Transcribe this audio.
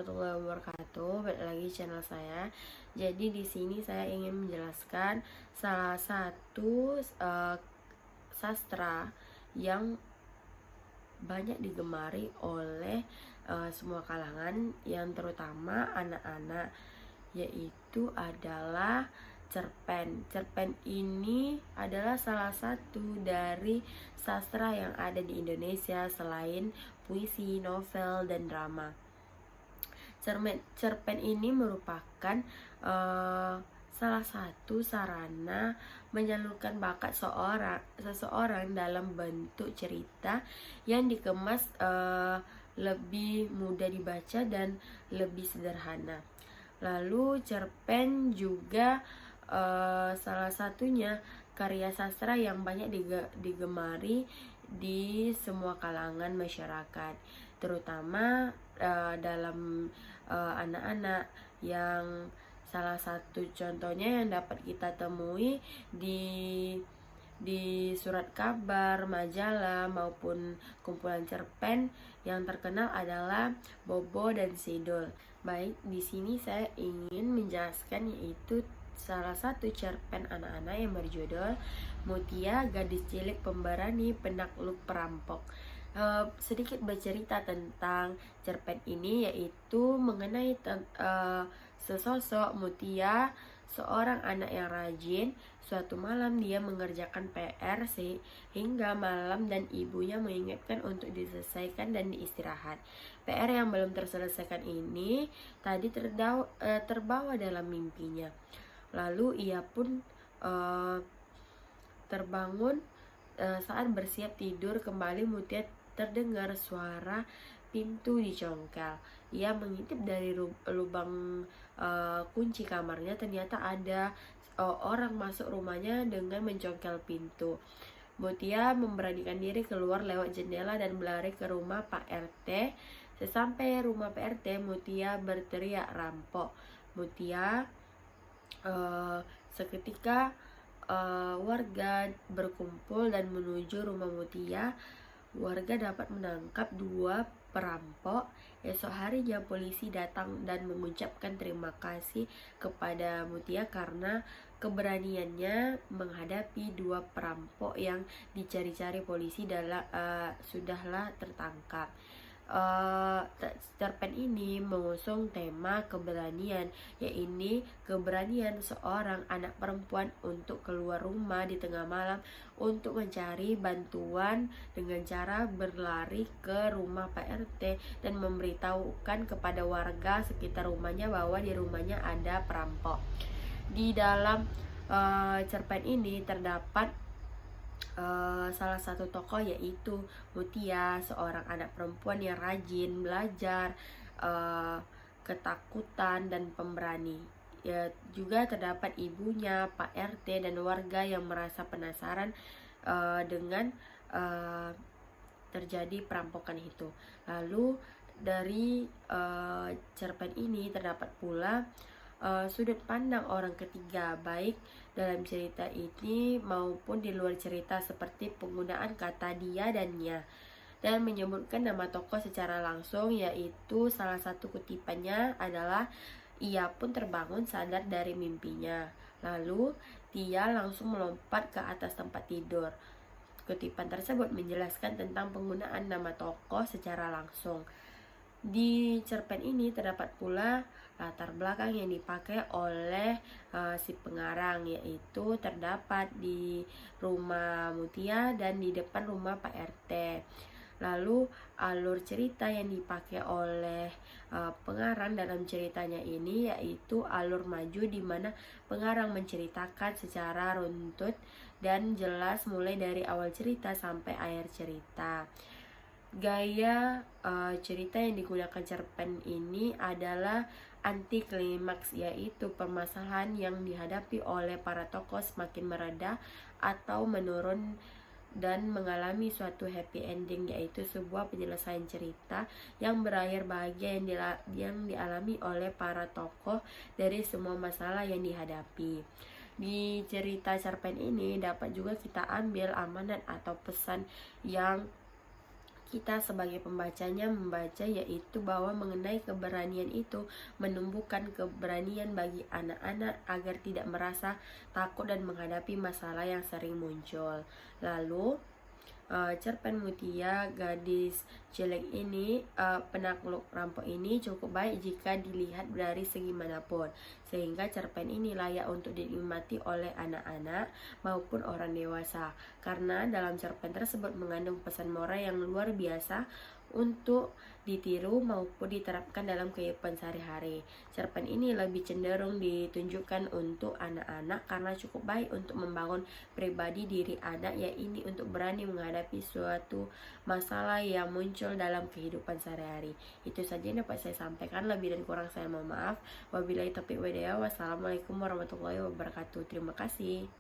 warahmatullahi wabarakatuh. Balik lagi channel saya. Jadi di sini saya ingin menjelaskan salah satu sastra yang banyak digemari oleh semua kalangan, yang terutama anak-anak, yaitu adalah cerpen. Cerpen ini adalah salah satu dari sastra yang ada di Indonesia selain puisi, novel, dan drama. Cerpen ini merupakan salah satu sarana menyalurkan bakat seseorang dalam bentuk cerita yang dikemas lebih mudah dibaca dan lebih sederhana. Lalu cerpen juga salah satunya karya sastra yang banyak digemari di semua kalangan masyarakat, terutama dalam anak-anak, yang salah satu contohnya yang dapat kita temui di surat kabar, majalah, maupun kumpulan cerpen yang terkenal adalah Bobo dan Sidul. Baik, di sini saya ingin menjelaskan yaitu salah satu cerpen anak-anak yang berjudul Mutia, Gadis Cilik Pemberani Penakluk Perampok. Sedikit bercerita tentang cerpen ini, yaitu mengenai sesosok Mutia, seorang anak yang rajin. Suatu malam dia mengerjakan PR sehingga malam dan ibunya mengingatkan untuk diselesaikan dan diistirahat. PR yang belum terselesaikan ini tadi terbawa dalam mimpinya. Lalu ia pun terbangun. Saat bersiap tidur kembali, Mutia terdengar suara pintu dicongkel. Ia mengintip dari lubang kunci kamarnya. Ternyata ada orang masuk rumahnya dengan mencongkel pintu. Mutia memberanikan diri keluar lewat jendela dan berlari ke rumah Pak RT. Sesampai rumah Pak RT, Mutia berteriak rampok. Mutia seketika warga berkumpul dan menuju rumah Mutia. Warga dapat menangkap 2 perampok. Esok harinya polisi datang dan mengucapkan terima kasih kepada Mutia karena keberaniannya menghadapi 2 perampok yang dicari-cari polisi sudahlah tertangkap. Cerpen ini mengusung tema keberanian, yaitu keberanian seorang anak perempuan untuk keluar rumah di tengah malam untuk mencari bantuan dengan cara berlari ke rumah Pak RT dan memberitahukan kepada warga sekitar rumahnya bahwa di rumahnya ada perampok. Di dalam cerpen ini terdapat salah satu tokoh, yaitu Mutia, seorang anak perempuan yang rajin belajar, ketakutan dan pemberani. Juga terdapat ibunya, Pak RT, dan warga yang merasa penasaran dengan terjadi perampokan itu. Lalu dari cerpen ini terdapat pula sudut pandang orang ketiga, baik dalam cerita ini maupun di luar cerita, seperti penggunaan kata dia dan nya, dan menyebutkan nama tokoh secara langsung, yaitu salah satu kutipannya adalah ia pun terbangun sadar dari mimpinya, lalu dia langsung melompat ke atas tempat tidur. Kutipan tersebut menjelaskan tentang penggunaan nama tokoh secara langsung. Di cerpen ini terdapat pula latar belakang yang dipakai oleh si pengarang, yaitu terdapat di rumah Mutia dan di depan rumah Pak RT. Lalu alur cerita yang dipakai oleh pengarang dalam ceritanya ini yaitu alur maju, di mana pengarang menceritakan secara runtut dan jelas mulai dari awal cerita sampai akhir cerita. Gaya cerita yang digunakan cerpen ini adalah anti klimaks, yaitu permasalahan yang dihadapi oleh para tokoh semakin mereda atau menurun dan mengalami suatu happy ending, yaitu sebuah penyelesaian cerita yang berakhir bahagia yang dialami oleh para tokoh dari semua masalah yang dihadapi. Di cerita cerpen ini dapat juga kita ambil amanat atau pesan yang kita sebagai pembacanya membaca, yaitu bahwa mengenai keberanian itu menumbuhkan keberanian bagi anak-anak agar tidak merasa takut dan menghadapi masalah yang sering muncul. Lalu cerpen Mutia, gadis jelek ini, penakluk rampok ini cukup baik jika dilihat dari segi manapun, sehingga cerpen ini layak untuk dinikmati oleh anak-anak maupun orang dewasa, karena dalam cerpen tersebut mengandung pesan moral yang luar biasa untuk ditiru maupun diterapkan dalam kehidupan sehari-hari. Cerpen ini lebih cenderung ditunjukkan untuk anak-anak karena cukup baik untuk membangun pribadi diri anak, yaitu untuk berani menghadapi suatu masalah yang muncul dalam kehidupan sehari-hari. Itu saja yang dapat saya sampaikan, lebih dan kurang saya mohon maaf. Wabillahi taufiq wal hidayah. Wassalamualaikum warahmatullahi wabarakatuh. Terima kasih.